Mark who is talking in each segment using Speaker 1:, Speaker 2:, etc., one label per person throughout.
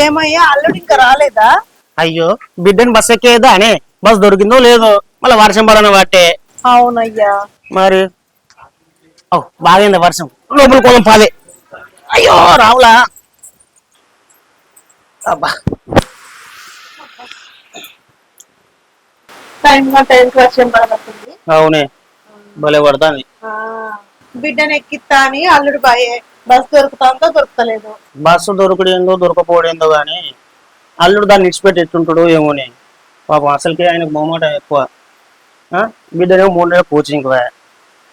Speaker 1: ఏమయ్యా అల్లుడు ఇంకా రాలేదా?
Speaker 2: అయ్యో బిడ్డని బస్ ఎక్కేదా అనే బస్ దొరికిందో లేదో మళ్ళీ వర్షం పడన వాటే.
Speaker 1: అవునయ్యా.
Speaker 2: మరి బాగైంది వర్షం లోపల కోలం పాదే. అయ్యో రావులా అబ్బా.
Speaker 1: టైంకి వర్షం పడబడుతుంది.
Speaker 2: అవునే భలే పడతాంది.
Speaker 1: బిడ్డను ఎక్కిస్తా అని అల్లుడు బాయే బస్ దొరుకుతాందో దొరకలేదు.
Speaker 2: బస్సు దొరకడేందో దొరకపోవడేందో గాని అల్లుడు దాన్ని ఇచ్చిపెట్టి ఎట్టుంటాడు ఏమోని. పాపం అసలుకే ఆయనకు మొహమాట ఎక్కువ. బిడ్డనేమో 3 నెలలు కోచింగ్.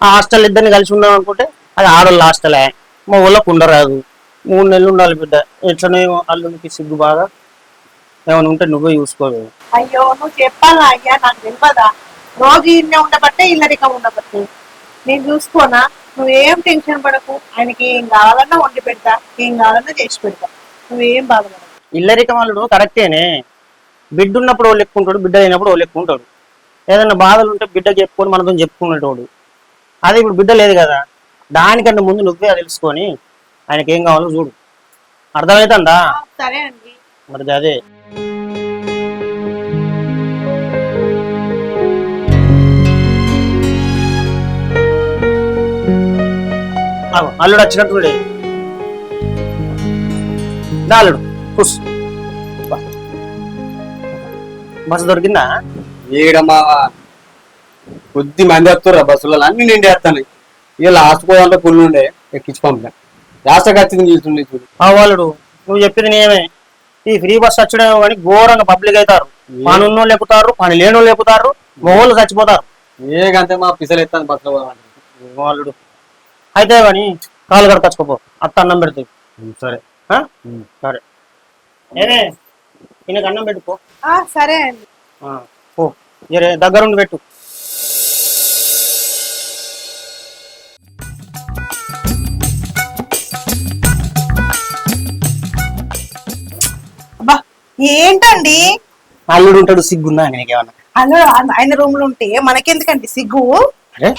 Speaker 2: ఆ హాస్టల్ ఇద్దరిని కలిసి ఉందాం అనుకుంటే అది ఆడోళ్ళ హాస్టలే, మా ఊళ్ళోకి ఉండరాదు. 3 నెలలు ఉండాలి బిడ్డ. ఎట్లనే అల్లుడికి సిగ్గు బాగా. ఏమైనా ఉంటే నువ్వే చూసుకోదు.
Speaker 1: అయ్యో నువ్వు చెప్పాలా అయ్యా, నాకు తెలియదా? రోజు ఇన్నే ఉండబట్టే ఇల్లరికం ఉండబట్టే నేను చూసుకోనా. నువ్వేం టెన్షన్ పడకు. ఆయనకి ఏం కావాలన్నా వండి పెడతా, ఏం కావాలన్నా చేసి పెడతా. నువ్వేం బాధపడకు.
Speaker 2: ఇల్లరికం అల్లుడు కరెక్టేనే. బిడ్డ ఉన్నప్పుడు వాళ్ళు ఎక్కుంటాడు, బిడ్డ అయినప్పుడు వాళ్ళు ఎక్కుంటాడు. ఏదైనా బాధలు ఉంటే బిడ్డకి చెప్పుకొని మనతో చెప్పుకునేటోడు. అదే ఇప్పుడు బిడ్డ లేదు కదా, దానికంటే ముందు నువ్వే తెలుసుకొని ఆయనకి ఏం కావాలో చూడు. అర్థమవుతుందా?
Speaker 1: సరే అండి.
Speaker 2: మరి అదే అల్లుడు వచ్చినట్టు అల్లుడు కూర్చో. బస్సు దొరికిందా?
Speaker 3: ఏడమ్మా కొద్ది మంది వస్తుర్రా బస్సులలో అన్ని నిండేస్తాను. ఇక లాస్ట్ పోదాంట్లో పుల్లు ఉండే ఎక్కించి పంపిన. లాస్ట్ వచ్చింది గీల్చుండే చూడు.
Speaker 2: వాళ్ళుడు నువ్వు చెప్పింది నేమే. ఈ ఫ్రీ బస్ వచ్చడేమో కానీ ఘోరంగా పబ్లిక్ అవుతారు. పని ఉన్నోళ్ళు ఎక్కుతారు, పని లేని వాళ్ళు ఎక్కుతారు, మొగోళ్ళు చచ్చిపోతారు.
Speaker 3: ఏకంతే మా పిసలు ఎత్తాను బస్సులో పోదామంటే.
Speaker 2: వాళ్ళుడు అయితే కానీ కాలు కడకచ్చుకోపో, అత్త అన్నం పెడుతుంది.
Speaker 3: సరే
Speaker 2: సరే ఏనే ఈయనకు అన్నం పెట్టుకో.
Speaker 1: సరే అండి.
Speaker 2: ఓ జరే దగ్గరుండి పెట్టు.
Speaker 1: అబ్బా ఏంటండి
Speaker 2: అల్లుడు ఉంటాడు, సిగ్గుందా ఆయనకేమన్నా?
Speaker 1: అల్లుడు ఆయన రూమ్ లో ఉంటే మనకెందుకండి సిగ్గు?
Speaker 2: అరే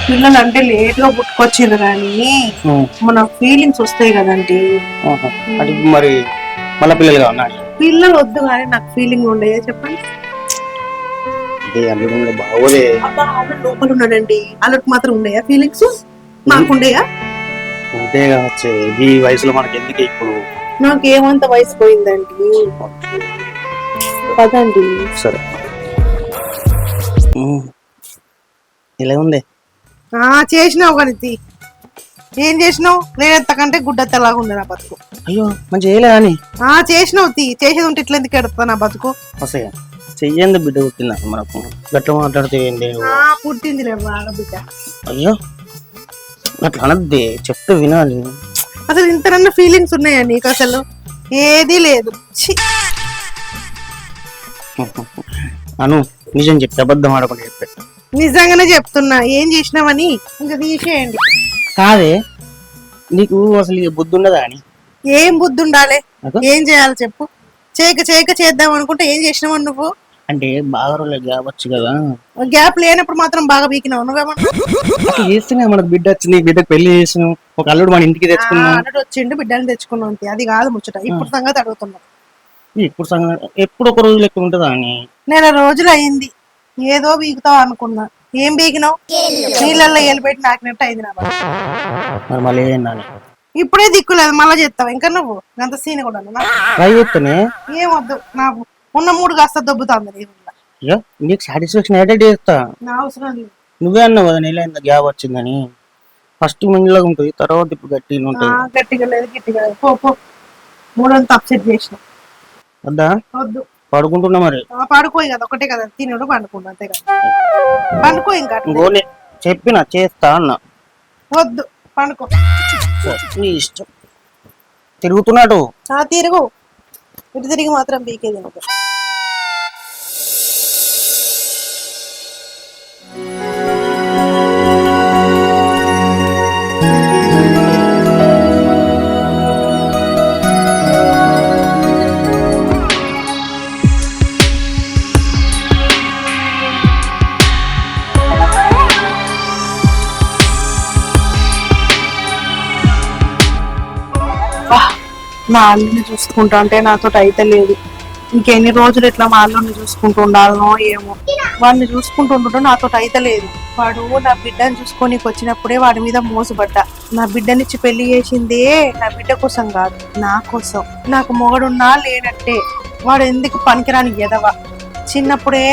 Speaker 1: పిల్లలు అంటే లేట్ గా పుట్టుకొచ్చిండ్రు కానీ మన ఫీలింగ్స్ వస్తాయి కదండి.
Speaker 2: అంటే మరి మళ్ళీ పిల్లలుగా ఉన్నాయి.
Speaker 1: పిల్లలు వద్దు కానీ నాకు ఫీలింగ్ ఉండేయా చెప్పండి.
Speaker 2: అల్లుడు బాగోదే.
Speaker 1: అబ్బా అల్లుడు లోపల ఉన్నాడండి, అల్లుడికి మాత్రం ఉండయా ఫీలింగ్స్? నాకు ఉండయా?
Speaker 2: ఉంటే కావచ్చు. ఈ వయసులో మనకి ఎందుకు ఇప్పుడు?
Speaker 1: నాకేమంత వయసు పోయిందండి. పదండి.
Speaker 2: సరే ఇలా ఉంది.
Speaker 1: చేసినావు కానీ ఏం చేసినావు? నేనెత్తకంటే గుడ్డెత్తలాగా ఉంది నా బతుకు.
Speaker 2: అయ్యో మంచి చేయలేదా అని?
Speaker 1: చేసినావు చేసేది ఉంటే ఇట్లా ఎందుకు ఎడతా నా బతుకు?
Speaker 2: వస్తాయా చెయ్యండి బిడ్డ పుట్టిందా మనకు గట్ల మాట్లాడితే ఏంటి?
Speaker 1: పుట్టింది బాగా బిడ్డ.
Speaker 2: అయ్యో అట్లా అనద్ది, చెప్తే వినాలి.
Speaker 1: అసలు ఇంతనన్న ఫీలింగ్స్ ఉన్నాయా నీకు? అసలు ఏది లేదు.
Speaker 2: అను నిజం చెప్తే అబద్ధం ఆడకుండా చెప్పే.
Speaker 1: నిజంగానే చెప్తున్నా. ఏం చేసినావని ఇంకా తీసేయండి.
Speaker 2: కాదే నీకు అసలు బుద్ధి ఉండదా అని?
Speaker 1: ఏం బుద్ధి ఉండాలి? ఏం చేయాలి చెప్పు? చేయక చేద్దాం అనుకుంటే ఏం చేసినావు నువ్వు?
Speaker 2: అంటే బాగా రోజులు గ్యాప్ వచ్చు కదా.
Speaker 1: గ్యాప్ లేనప్పుడు మాత్రం బాగా బీకినావు. నువ్వేమన్నా
Speaker 2: చేస్తేనే మనకు బిడ్డ వచ్చింది, బిడ్డకు పెళ్లి చేసిన ఒక అల్లుడు మన ఇంటికి తెచ్చుకున్నాం.
Speaker 1: అల్లుడు వచ్చిండు, బిడ్డని తెచ్చుకున్నాం అంతే. అది కాదు ముచ్చట. ఇప్పుడు సంగతి అడుగుతున్నా.
Speaker 2: ఇప్పుడు సంగతి ఎప్పుడు ఒక రోజు లెక్క ఉంటుందా అని?
Speaker 1: నెల రోజులు అయింది. ఏదో బీగుతావు అనుకున్నా. ఏం బీగినావు? నీళ్ళల్లో ఏలిపెట్టి నాకినట్టు అయింది నా బాధ.
Speaker 2: మళ్ళీ
Speaker 1: ఇప్పుడే దిక్కులేదు, మళ్ళా చేస్తావు ఇంకా నువ్వు. అంత సీన్ కూడా ఏమొద్దు నాకు. ఉన్న 3 కాస్త దొబ్బుతాంది.
Speaker 2: నీకు సాటిస్ఫాక్షన్ అయితే చేస్తా.
Speaker 1: నా అవసరం లేదు.
Speaker 2: నువ్వే అన్నావు కదా నెల ఎంత గ్యాప్ వచ్చిందని. ఫస్ట్ మంచిలాగా ఉంటుంది, తర్వాత ఇప్పుడు గట్టిగా ఉంటుంది.
Speaker 1: గట్టిగా లేదు, గట్టిగా లేదు. పో 3 అప్సెట్ చేసిన.
Speaker 2: వద్దా?
Speaker 1: వద్దు.
Speaker 2: పడుకుంటున్నా మరి.
Speaker 1: పడుకోయి కదా, ఒకటే కదా తినడు పండుకున్నా అంతే కదా. పండుకో ఇంకా.
Speaker 2: చెప్పిన చేస్తా అన్నా.
Speaker 1: వద్దు పండుకో.
Speaker 2: నీ ఇష్టం. తిరుగుతున్నాడు.
Speaker 1: తిరుగు. ఇటు తిరిగి మాత్రం పీకేది. నా అల్లుని చూసుకుంటా అంటే నాతో అయితే లేదు. ఇంకెన్ని రోజులు ఇట్లా మా అల్లుని చూసుకుంటూ ఉండాలనో ఏమో. వాడిని చూసుకుంటూ ఉండటం నాతో అయితే లేదు. వాడు నా బిడ్డని చూసుకొని వచ్చినప్పుడే వాడి మీద మోసపడ్డా. నా బిడ్డనిచ్చి పెళ్లి చేసిందే నా బిడ్డ కోసం కాదు, నా కోసం. నాకు మొగడున్నా లేనట్టే. వాడు ఎందుకు పనికిరాని ఎదవ. చిన్నప్పుడే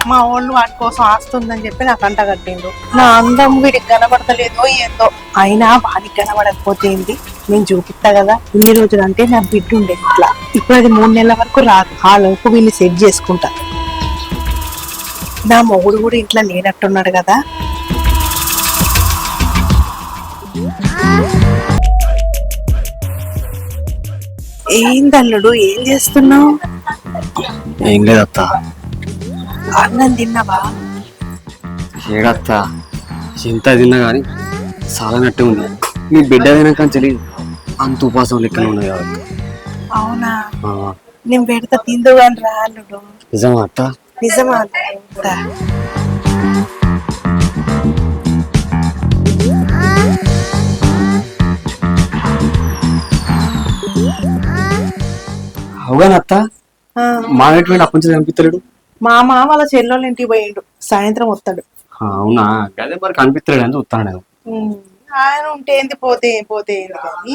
Speaker 1: మా వాళ్ళు వాడి కోసం ఆస్తుందని చెప్పి నాకు అంట కట్టిండు. నా అందం వీడికి కనబడతలేదో ఏందో. అయినా వాడికి కనబడకపోతే ఏంటి, నేను చూపిస్తా కదా. ఇన్ని రోజులు అంటే నా బిడ్డ ఉండే ఇట్లా. ఇప్పుడు అది 3 నెలల వరకు రాదు. ఆ లోపు వీళ్ళు సెట్ చేసుకుంటా. నా మొగుడు కూడా ఇంట్లో లేనట్టున్నాడు కదా. ఏందల్లుడు, ఏం చేస్తున్నావు?
Speaker 3: ఏం లేదత్త.
Speaker 1: అన్నం తిన్నావా?
Speaker 3: ఏడత్త, ఎంత తిన్నా కానీ చాలా నట్టే ఉంది. నీ బిడ్డ తినాక తెలియదు అంత ఉపాసం లెక్కనే ఉన్నది కాబట్టి.
Speaker 1: అవునా, నేను పెడతా తిందు అని రా అల్లుడు.
Speaker 3: నిజమా అత్త?
Speaker 1: నిజమా అల్లుడు?
Speaker 3: అవుగానత్త, మా ఇంటి అప్పటి నుంచి కనిపిస్తలేడు.
Speaker 1: మామ వాళ్ళ చెల్లెళ్ళ ఇంటికి పోయిండు, సాయంత్రం వస్తాడు.
Speaker 3: అవునా, అదే మరి కనిపిస్తలేడు అని చూస్తాను నేను.
Speaker 1: ఆయన ఉంటే ఏంది, పోతే పోతే ఏంది కానీ.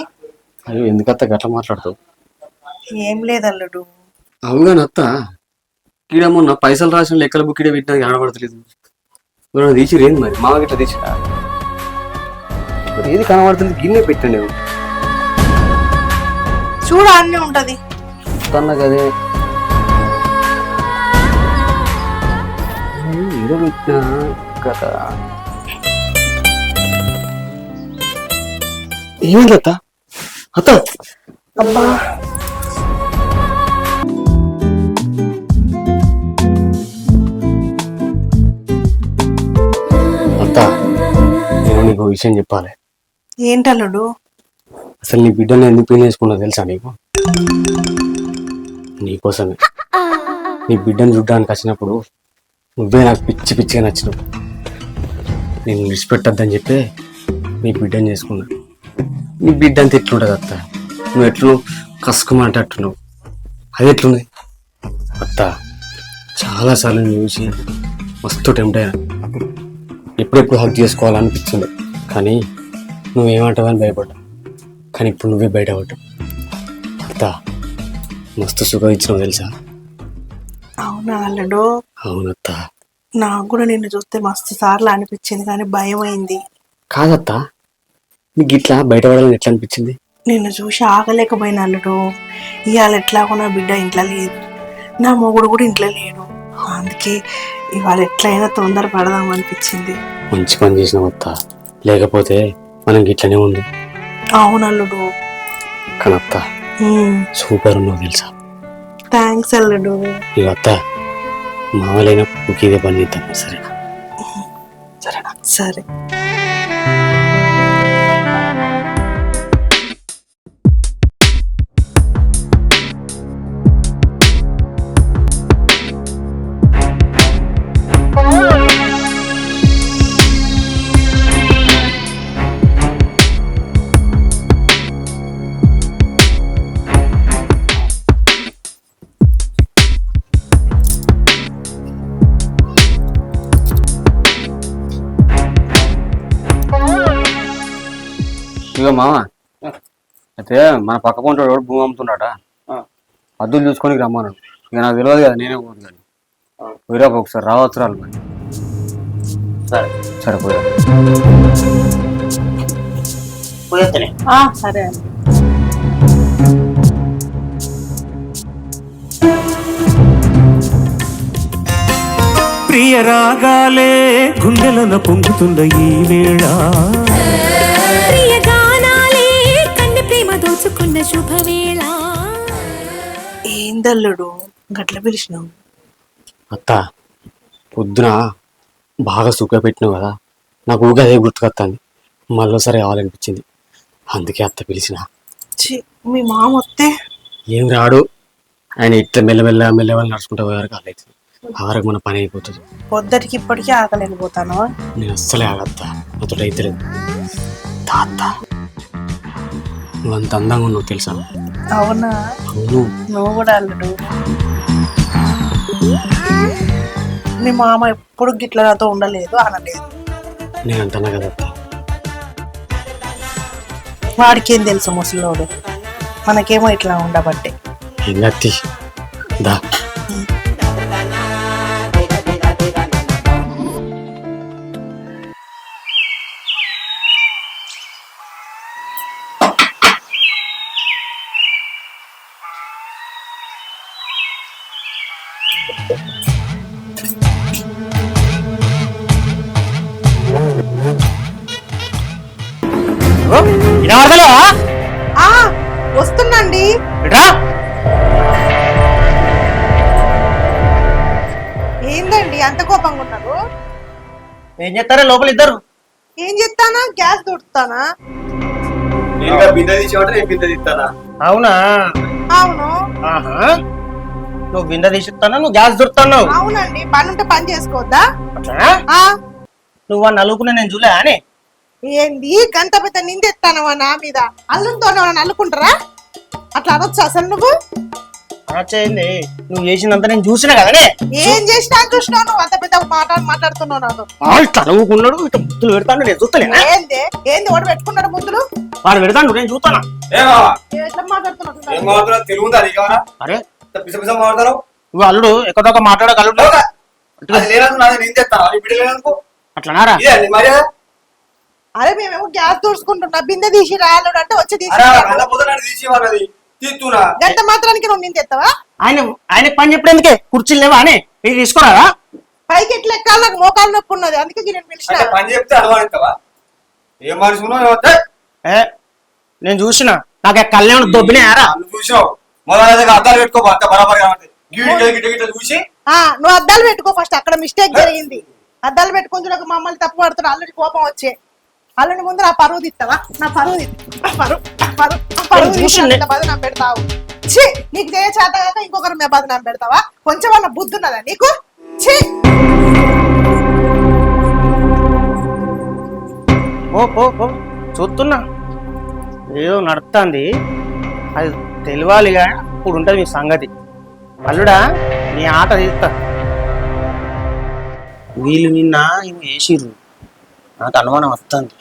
Speaker 3: అయ్యో, ఎందుకత్త గట్లా మాట్లాడుతావు?
Speaker 1: ఏం లేదు అల్లుడు.
Speaker 3: అవుగానత్త, ఈడ మొన్న పైసలు రాసిన లెక్కల బుక్ ఈడ పెట్టినా కనబడతలేదు. తీసిరు ఏంది మరి? మామ గిట్లా తీసిరా? ఏది కనబడుతుంది? గిన్నె పెట్టండి
Speaker 1: చూడ, అన్నీ ఉంటది
Speaker 3: కదే. ఏదో పెట్టినా కదా. ఏమైంది అత్త? అత్త,
Speaker 1: అబ్బా
Speaker 3: అత్త, నేను నీకు విషయం చెప్పాలి.
Speaker 1: ఏంటల్లుడు?
Speaker 3: అసలు నీ బిడ్డను ఎందుకు పెళ్లి చేసుకున్నా తెలుసా నీకు? నీకోసమే. నీ బిడ్డను చూడ్డానికి వచ్చినప్పుడు నువ్వే నాకు పిచ్చి పిచ్చిగా నచ్చినావు. నేను విడిచిపెట్టద్దని చెప్పి నీ బిడ్డను చేసుకున్నా. నీ బిడ్డ అంతా ఎట్లుంటుంది అత్త? నువ్వు ఎట్లు కసుకుమంటట్టున్నావు, అది ఎట్లుంది అత్త? చాలాసార్లు నేను చూసి మస్తు టెంప్ట్ అయినా. ఎప్పుడెప్పుడు హక్ చేసుకోవాలనిపించింది, కానీ నువ్వేమంటావని భయపడ్డా. కానీ ఇప్పుడు నువ్వే బయటపడ్డావు అత్త. మస్తు సుఖం ఇచ్చినావు తెలుసా?
Speaker 1: అవునా అల్లుడు?
Speaker 3: అవునత్త.
Speaker 1: నాకు కూడా నిన్ను చూస్తే మస్తు సార్లు అనిపించింది, కానీ భయం అయింది.
Speaker 3: కాదత్త, నీకు ఇట్లా బయటపడాలని ఎట్లా అనిపించింది?
Speaker 1: నిన్ను చూసి ఆగలేకపోయినా అల్లుడు. ఇవాళ ఎట్లాగో నా బిడ్డ ఇంట్లో లేదు, నా మొగుడు కూడా ఇంట్లో లేడు. అందుకే ఇవాళ ఎట్లయినా తొందర పడదాం అనిపించింది.
Speaker 3: మంచి పని చేసినావు అత్త, లేకపోతే మనం ఇట్లనే ఉంది.
Speaker 1: అవునల్లుడు.
Speaker 3: కనత్త, సూపర్ ఉన్నావు తెలుసా?
Speaker 1: థ్యాంక్స్ అల్లుడు.
Speaker 3: ఇక అత్త, మామూలైనప్పుడు ఇదే పని చేద్దాం, సరేనా? సరేనా?
Speaker 1: సరే.
Speaker 3: ఇక మామ, అయితే మన పక్క పంట భూమి అమ్ముతున్నాడ, అద్దులు చూసుకొని రమ్మన్నాడు. ఇక నాకు తెలియదు కదా, నేనే పోదు కానీ పోయిరా ఒకసారి రావచ్చు రాలి మరి.
Speaker 2: సరే
Speaker 3: సరే పోయిరా.
Speaker 2: పోయేస్తలే.
Speaker 1: సరే అండి.
Speaker 4: ప్రియ రాగాలే గుండెలన పొంగుతున్న ఈ వేళ,
Speaker 5: ప్రియ గానాలే కన్నె ప్రేమ దోచుకున్న శుభవేళ.
Speaker 1: ఏందల్లుడు గట్ల పిలిచినావు?
Speaker 3: అత్త, పొద్దున బాగా సుఖ పెట్టినావు కదా, నాకు ఊగా అదే గుర్తుకొస్తాను. మళ్ళీసారి కావాలనిపించింది, అందుకే అత్త పిలిచిన.
Speaker 1: మీ మామ వస్తే
Speaker 3: ఏం రాడు, ఆయన ఇట్లా మెల్లమెల్ల మెల్లమెల్ల నడుచుకుంటూ పోయారు. కాలేదు ఆ వరకు మన పని అయిపోతుంది.
Speaker 1: పొద్దుటికి ఇప్పటికీ ఆకలేకపోతాను.
Speaker 3: నేను అస్సలే ఆగత్తా, నాతో అయితే లేదు. తాత, నువ్వు అంత అందంగా ఉన్నావు తెలుసా?
Speaker 1: అవునా?
Speaker 3: అవును.
Speaker 1: నువ్వు కూడా అల్లుడు. మీ మామ ఎప్పుడు గిట్ల నాతో ఉండలేదు అనలేదు.
Speaker 3: నేను అంటున్నా కదా అత్త.
Speaker 1: వాడికేం తెలుసు ముసలోడు, మనకేమో ఇట్లా ఉండబట్టే.
Speaker 3: ఏం అత్తి దా.
Speaker 2: వినవడతలేవా?
Speaker 1: ఆ వస్తుందండి.
Speaker 2: ఇట్రా.
Speaker 1: ఏందండి అంత కోపంగా ఉన్నారు?
Speaker 2: ఏం చేస్తారా లోపల ఇద్దరు?
Speaker 1: ఏం చెప్తానా? గ్యాస్ దొరుకుతానా?
Speaker 6: నేను బిందె తీసేవాడు, నేను బిందె తీస్తానా?
Speaker 2: అవునా?
Speaker 1: అవును.
Speaker 2: ఆహా, నువ్వు బిందె తీసిస్తాను, నువ్వు గ్యాస్ దొరుకుతావు.
Speaker 1: అవునండి, పని ఉంటే పని చేసుకోవద్దా?
Speaker 2: అట్లా
Speaker 1: ఆ
Speaker 2: నువ్వు వాడిని నలుగుకున్నా నేను చూలే అని.
Speaker 1: ఏంది గంత పెద్ద నిందెత్తానవా నా మీద? అల్లుతో నల్లుకుంటారా? అట్లా అనొచ్చు అసలు నువ్వు?
Speaker 2: చేయింది నువ్వు చేసినంత నేను చూసినా కదనే.
Speaker 1: ఏం చేసినా చూసినావు? నువ్వు అంత పెద్ద మాట్లాడుతున్నావు నాతో.
Speaker 2: చదువుకున్నాడు ఇట్లా ముద్దులు పెడతాను, నేను చూస్తలేనా?
Speaker 1: ఏంది ఏంది వాడు పెట్టుకున్నాడు ముద్దులు?
Speaker 2: వాడు పెడతాను, నేను చూస్తానా?
Speaker 1: ఎట్లా మాట్లాడుతున్నావు?
Speaker 6: ఏం మాట్లాడుతున్నావు? తెలుగు ఉందా నీకు ఏమన్నా?
Speaker 2: అరే
Speaker 6: పిస పిస మాట్లాడతావు.
Speaker 2: నువ్వు అల్లుడు ఎక్కడొక్క మాట్లాడగలడు.
Speaker 6: అది లేనందుకు నాది నేను తెస్తాను, నీ బిడ్డ లేనందుకు
Speaker 2: అట్లానారా?
Speaker 6: ఇదే నీ మర్యాద.
Speaker 1: అరే మేమేమో గ్యాస్ దూసుకుంటున్నా, బిందె తీసి రాలుడు అంటే వచ్చి తీసి
Speaker 6: అరే అన్నపోతే నన్ను తీసి వాళ్ళది తీస్తున్నా.
Speaker 1: గంట మాత్రానికి నువ్వు నిందెత్తావా?
Speaker 2: ఆయనకు పని చెప్పేందుకే కుర్చీలు లేవా అని మీరు తీసుకోరారా?
Speaker 1: పైకి ఎట్లా ఎక్కాలి? నాకు మోకాలు నొప్పి ఉన్నది, అందుకే నేను పిలిచిన.
Speaker 6: అంటే పని చెప్తే అనుమానిస్తావా? ఏం మనుషున్నావు?
Speaker 2: ఏ నేను చూసిన నాకు కళ్యాణ్ దొబ్బినాయారా?
Speaker 6: నువ్వు చూసావు మొదలైన అద్దాలు పెట్టుకో, అంత బరాబర్ కాబట్టి గిట్ట గిట్ట చూసి
Speaker 1: నువ్వు అద్దాలు పెట్టుకో ఫస్ట్. అక్కడ మిస్టేక్ జరిగింది. అద్దాలు పెట్టుకుని చూడక మమ్మల్ని తప్పు పడుతున్నా. అల్లుడి కోపం వచ్చే అల్లుడి ముందు నా పరువు తీస్తావా? నా పరువు బదనాం పెడతావు. ఛీ, నీకు చేయ చేత కాక ఇంకొకరి మీద బదనాం పెడతావా? కొంచెం అన్న బుద్ధి ఉన్నదా నీకు? ఛీ,
Speaker 2: ఓ చూస్తున్నా ఏదో నడుస్తుంది, అది తెలియాలిగా. ఇప్పుడు ఉంటుంది మీ సంగతి. అల్లుడా నీ ఆట తీస్తా. వీళ్ళు నిన్న ఇవి వేసిర్రు, నాకు అనుమానం వస్తుంది.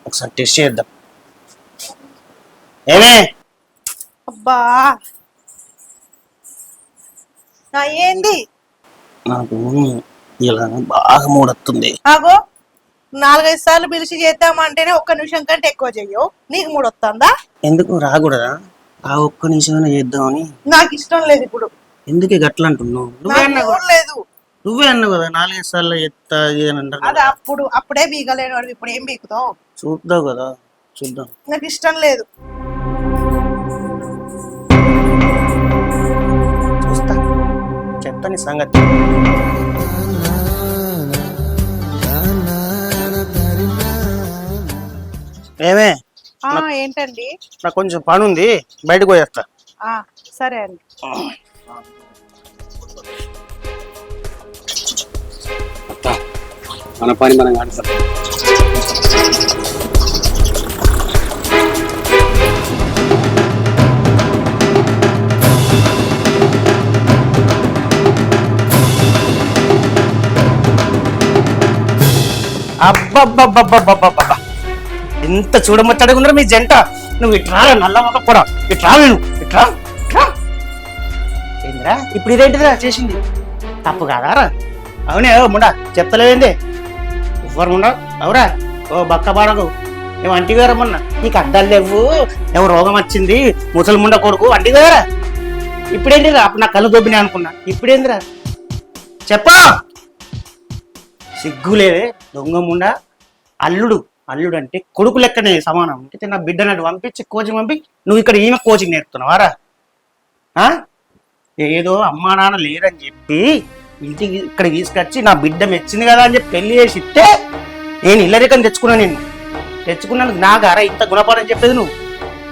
Speaker 2: ఒకసారి టెస్ట్ చేద్దాం. ఏమే
Speaker 1: అబ్బా ఏంది?
Speaker 2: నాకు ఇలా బాగా మూడొస్తుంది.
Speaker 1: ఆగో, 4-5 సార్లు పిలిచి చేద్దామంటేనే ఒక్క నిమిషం కంటే ఎక్కువ చెయ్యవు. నీకు మూడు వస్తుందా?
Speaker 2: ఎందుకు రాకూడదా? ఆ ఒక్క నిమిషమైనా చేద్దామని.
Speaker 1: నాకు ఇష్టం లేదు ఇప్పుడు.
Speaker 2: ఎందుకే గట్ల అంటున్నావు?
Speaker 1: నాకు మూడు లేదు.
Speaker 2: నువ్వే అన్నావు కదా 4-5 సార్లు ఎత్తా అని అంటారు.
Speaker 1: అది అప్పుడే బీగలేను వాడు, ఇప్పుడు ఏం బీకుతావు?
Speaker 2: చూద్దావు కదా, చూద్దాం.
Speaker 1: నాకు ఇష్టం లేదు.
Speaker 2: చూస్తా, చెప్తా నీ సంగతి. ఏమే
Speaker 1: ఏంటండి?
Speaker 2: నాకు కొంచెం పని ఉంది, బయటకు పోయేస్తా.
Speaker 1: సరే అండి.
Speaker 3: అత్త మన పని మనం కానిస్తాం.
Speaker 2: అబ్బబ్బబ్బబ్బబ్బబ్బబ్బ, ఇంత చూడముచ్చటగా ఉన్నారు మీ జంట. నువ్వు ఇట్రా, నల్ల మొక్క కూడా ఇట్రా, నేను ఇట్రా ఇట్రా. ఏందిరా ఇప్పుడు ఇదేంటిదిరా చేసింది? తప్పు కాదారా? అవునే ఓ ముండా, చెప్తలేదేంది? ఎవ్వరు ముండా అవురా? ఓ బక్క బాడకు, నువ్వు అంటివేరా మొన్న నీకు అద్దాలు లేవు, ఏమో రోగం వచ్చింది, ముసలి ముండ కొడుకు అంటివేరా. ఇప్పుడేంటిరా? అప్పుడు నా కళ్ళు దొబ్బినాయి అనుకున్నా, ఇప్పుడేందిరా చెప్పా? సిగ్గులేదే దొంగ ముండా. అల్లుడు అల్లుడు అంటే కొడుకు లెక్కనే సమానం. అయితే నా బిడ్డనట్టు పంపించి కోచింగ్ పంపి నువ్వు ఇక్కడ ఈమె కోచింగ్ నేర్పుతున్నావారా? ఏదో అమ్మా నాన్న లేరని చెప్పి ఇంటికి ఇక్కడ తీసుకొచ్చి నా బిడ్డ మెచ్చింది కదా అని చెప్పి పెళ్లి చేసి ఇస్తే నేను ఇల్లరికని తెచ్చుకున్నా. నేను తెచ్చుకున్నాను నాకు అరా ఇంత గుణపాఠం చెప్పేది నువ్వు.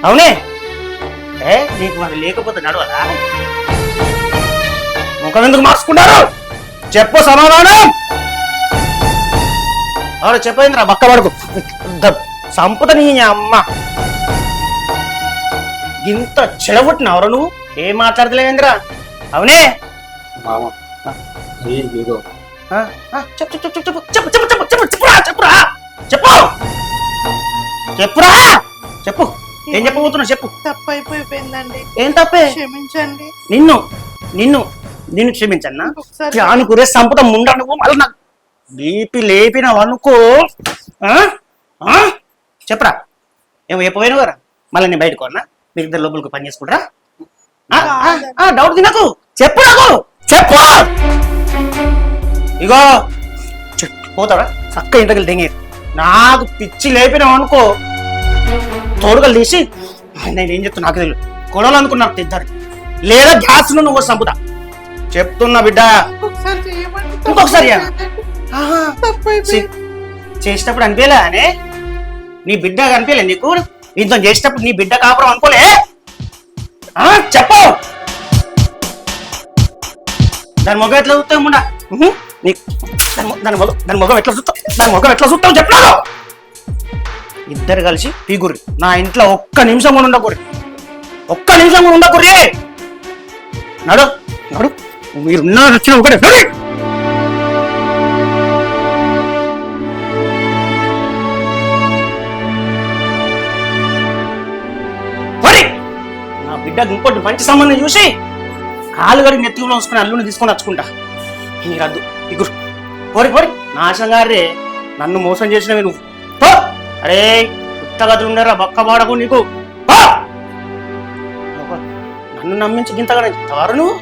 Speaker 2: అవునే నీకు మరి లేకపోతే నడవదా? ముఖం ఎందుకు మార్చుకున్నారు? చెప్పు సమాధానం. అవును చెప్పేంద్రా బక్క పడుకు సంపుత నీ అమ్మ. ఇంత చెడగొట్టినవరా నువ్వు? ఏం మాట్లాడతలేవేంద్రా? అవునే
Speaker 3: మామ ఏదో
Speaker 2: చెప్పు చెప్పు చెప్పు చెప్పు చెప్పు చెప్పు చెప్పు చెప్పు చెప్పురా చెప్పురా చెప్పు చెప్పురా చెప్పు. ఏం చెప్పబోతున్నావు చెప్పు.
Speaker 1: తప్పు అయిపోయిందండి,
Speaker 2: ఏం తప్పే?
Speaker 1: క్షమించండి.
Speaker 2: నిన్ను నిన్ను నిన్ను క్షమించన్నా?
Speaker 1: ఒకసారి
Speaker 2: జాను కురే సంపుట ముండా నువ్వు మళ్ళీ నాకు బీపీ లేపినావు అనుకో. చెప్పరా ఏమో చెప్పపోయినా కదా మళ్ళీ నేను బయటకు అన్నా మీరు ఇద్దరు లోపలికి పని చేసుకుంటారా? డౌట్ తినకు, చెప్పు నాకు చెప్పు. ఇగో పోతాడా చక్క ఇంటకి దెంగేది. నాకు పిచ్చి లేపినావు అనుకో తోడుగలు తీసి నేను ఏం చెప్తున్నా నాకు తెలియదు గొడవలు అనుకున్నారు తిద్దరు లేదా గ్యాస్ ను నువ్వు సంపుతా చెప్తున్నా బిడ్డ.
Speaker 1: ఒకసారి చేయమండి.
Speaker 2: ఇంకొకసారి చేయాలా?
Speaker 1: తప్పు అయిపోయింది.
Speaker 2: చేసేటప్పుడు అనిపించలే అనే నీ బిడ్డ కనిపించలే నీకు? ఇంత చేసేటప్పుడు నీ బిడ్డ కాపురం అనుకోలే? చెప్పు. దాని మొగ ఎట్లా చూస్తావు ముండా? దాని మొగం ఎట్లా చూస్తావు? దాని మొగం ఎట్లా చూస్తావు చెప్పాను. ఇద్దరు కలిసి పీగురి నా ఇంట్లో ఒక్క నిమిషం కూడా ఉండకూరి, ఒక్క నిమిషం కూడా ఉండకూరి. నడు నడు మీరున్న వచ్చిన ఒకటే నా బిడ్డకు ఇంకోటి మంచి సంబంధం చూసి కాలు గడి నెత్తిలో వసుకుని అల్లుని తీసుకొని వచ్చుకుంటా. మీరు అద్దు ఇగురు పోరి పోరి నాశంగారే నన్ను మోసం చేసినవి నువ్వు. అరే పుట్టగతులు ఉండరా బక్క బాడకు నీకు. నన్ను నమ్మించి గింతగా చెప్తావారు నువ్వు?